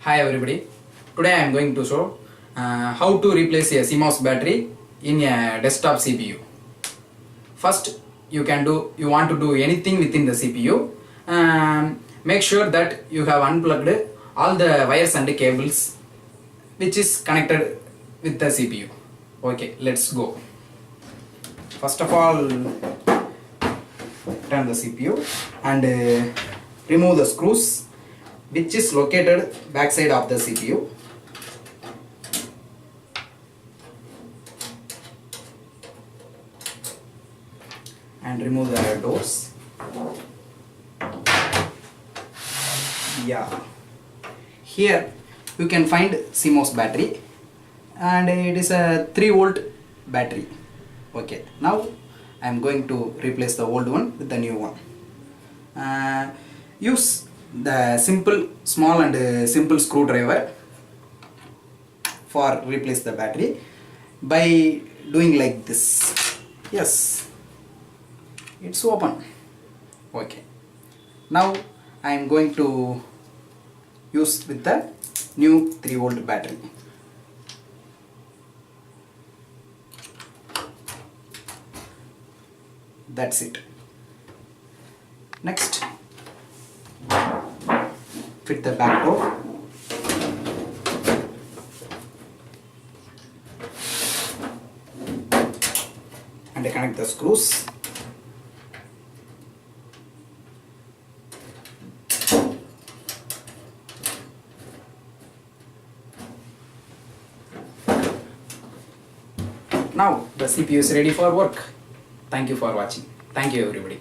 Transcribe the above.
Hi everybody. Today I am going to show how to replace a CMOS battery in a desktop CPU. First, you want to do anything within the CPU. Make sure that you have unplugged all the wires and cables which is connected with the CPU. Okay, let's go. First of all, turn the CPU and remove the screws which is located backside of the CPU. And remove the doors. Yeah. Here you can find CMOS battery and it is a 3-volt battery. Okay. Now I am going to replace the old one with the new one. Use the small and simple screwdriver for replace the battery by doing like this. Yes, it's open. Okay, now I am going to use with the new 3-volt battery. That's it. Next, fit the back door. And connect the screws. Now the CPU is ready for work. Thank you for watching. Thank you everybody.